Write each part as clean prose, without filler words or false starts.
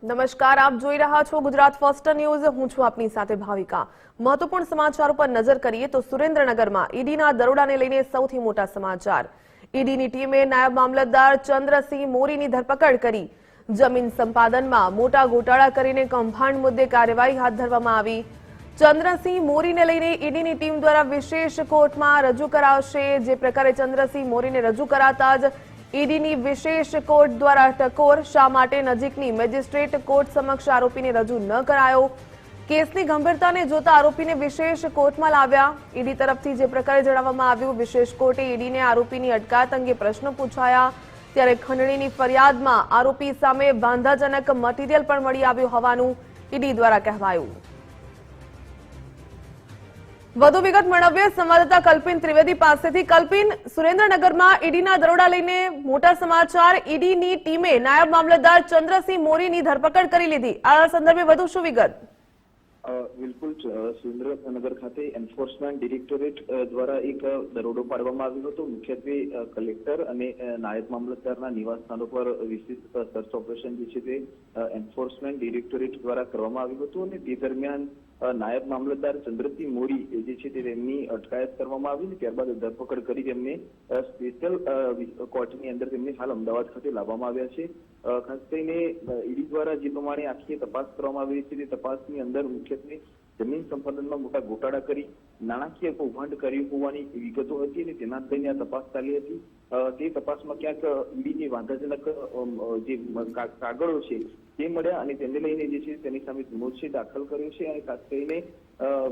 નમસ્કાર, આપ જોઈ રહ્યા છો ગુજરાત ફર્સ્ટ ન્યૂઝ। હું છું આપની સાથે ભાવિકા। મહત્વપૂર્ણ સમાચારો પર નજર કરીએ તો સુરેન્દ્રનગરમાં ઈડીના દરોડાને લઈને સૌથી મોટા સમાચાર। ઈડીની ટીમે નાયબ મામલતદાર ચંદ્રસિંહ મોરીની ધરપકડ કરી। જમીન સંપાદનમાં મોટા ગોટાળા કરીને કૌભાંડ મુદ્દે કાર્યવાહી હાથ ધરવામાં આવી। ચંદ્રસિંહ મોરીને લઈને ઈડીની ટીમ દ્વારા વિશેષ કોર્ટમાં રજૂ કરાશે। જે પ્રકારે ચંદ્રસિંહ મોરીને રજૂ કરાતા જ ઈડીની વિશેષ કોર્ટ દ્વારા ટકોર। શા માટે નજીકની મેજિસ્ટ્રેટ કોર્ટ સમક્ષ આરોપીને રજૂ ન કરાયો? કેસની ગંભીરતાને જોતા આરોપીને વિશેષ કોર્ટમાં લાવ્યા। ઈડી તરફથી જે પ્રકારે જણાવવામાં આવ્યું, વિશેષ કોર્ટે ઈડીને આરોપીની અટકાયત અંગે પ્રશ્નો પૂછાયા। ત્યારે ખંડણીની ફરિયાદમાં આરોપી સામે વાંધાજનક મટીરીયલ પણ મળી આવ્યું હોવાનું ઈડી દ્વારા કહેવાયું। વધુ વિગત મેળવીએ સંવાદદાતા કલ્પિન ત્રિવેદી પાસેથી। કલ્પિન, સુરેન્દ્રનગરમાં ઈડીના દરોડા લઈને મોટા સમાચાર। ઈડીની ટીમે નાયબ મામલતદાર ચંદ્રસિંહ મોરીની ધરપકડ કરી લીધી। આ સંદર્ભે વધુ શું વિગત? બિલકુલ, સુરેન્દ્રનગર ખાતે એન્ફોર્સમેન્ટ ડિરેક્ટોરેટ દ્વારા એક દરોડો પાડવામાં આવ્યો હતો। મુખ્યત્વે કલેક્ટર અને નાયબ મામલતદારના નિવાસ સ્થાનો પર વિશેષ સર્ચ ઓપરેશન જે છે તે એન્ફોર્સમેન્ટ ડિરેક્ટોરેટ દ્વારા કરવામાં આવ્યું હતું અને તે દરમિયાન નાયબ મામલતદાર ચંદ્રસિંહ મોરી જે છે તે તેમની અટકાયત કરવામાં આવી, ત્યારબાદ ધરપકડ કરી તેમને સ્પેશિયલ કોર્ટની અંદર તેમને હાલ અમદાવાદ ખાતે લાવવામાં આવ્યા છે। ખાસ કરીને ઈડી દ્વારા જે પ્રમાણે આખી તપાસ કરવામાં આવી છે તે તપાસની અંદર મુખ્યત્વે જમીન સંપાદનમાં મોટા ગોટાળા કરી નાણાકીય કૌભાંડ કર્યું હોવાની વિગતો હતી અને તેના લઈને આ તપાસ ચાલી હતી। તે તપાસમાં ક્યાંક ઈડીની વાંધાજનક જે કાગળો છે તે મળ્યા અને તેને લઈને જે છે તેની સામે ગુનો છે દાખલ કર્યો છે અને ખાસ કરીને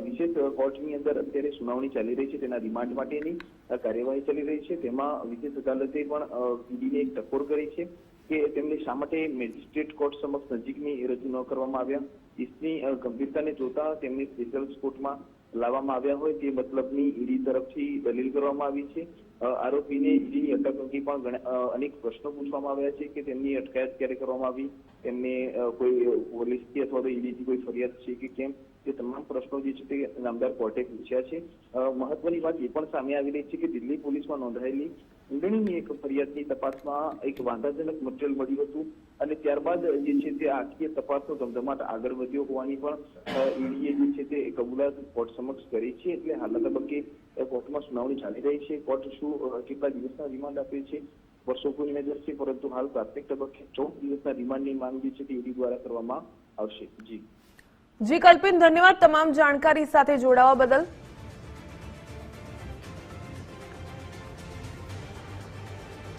વિશેષ કોર્ટની અંદર અત્યારે સુનાવણી ચાલી રહી છે, તેના રિમાન્ડ માટેની કાર્યવાહી ચાલી રહી છે। તેમાં વિશેષ અદાલતે પણ ઈડીને એક ટકોર કરી છે કે તેમને શા માટે મેજિસ્ટ્રેટ કોર્ટ સમક્ષ નજીકની રજૂ ન કરવામાં આવ્યા। કેસની ગંભીરતાને જોતા તેમને સ્પેશિયલ કોર્ટમાં લાવવામાં આવ્યા હોય તે મતલબની ઈડી તરફથી દલીલ કરવામાં આવી છે। આરોપીને ઈડીની અટક અંગે પણ અનેક પ્રશ્નો પૂછવામાં આવ્યા છે કે તેમની અટકાયત ક્યારે કરવામાં આવી, તેમને કોઈ પોલીસથી અથવા તો ઈડીથી કોઈ ફરિયાદ છે કે કેમ, તે તમામ પ્રશ્નો જે છે તે નામદાર કોર્ટે પૂછ્યા છે। મહત્વની વાત એ પણ સામે આવી રહી છે કે દિલ્હી પોલીસમાં નોંધાયેલી ખંડણીની એક ફરિયાદની તપાસમાં એક વાંધાજનક મટીરીયલ મળ્યું હતું અને ત્યારબાદ જે છે તે આખી તપાસનો ધમધમાટ આગળ વધ્યો હોવાની પણ ઈડીએ જે છે તે કબૂલાત કોર્ટ સમક્ષ કરી છે। એટલે હાલના તબક્કે કોર્ટમાં સુનાવણી ચાલી રહી છે। કોર્ટ શું કેટલા દિવસના રિમાન્ડ આપે છે વર્ષો કોઈ નજર છે, પરંતુ હાલ પ્રાથમિક તબક્કે 14 દિવસના રિમાન્ડની માંગ જે છે તે ઈડી દ્વારા કરવામાં આવશે। જી કલ્પિન, ધન્યવાદ તમામ જાણકારી સાથે જોડાવા બદલ।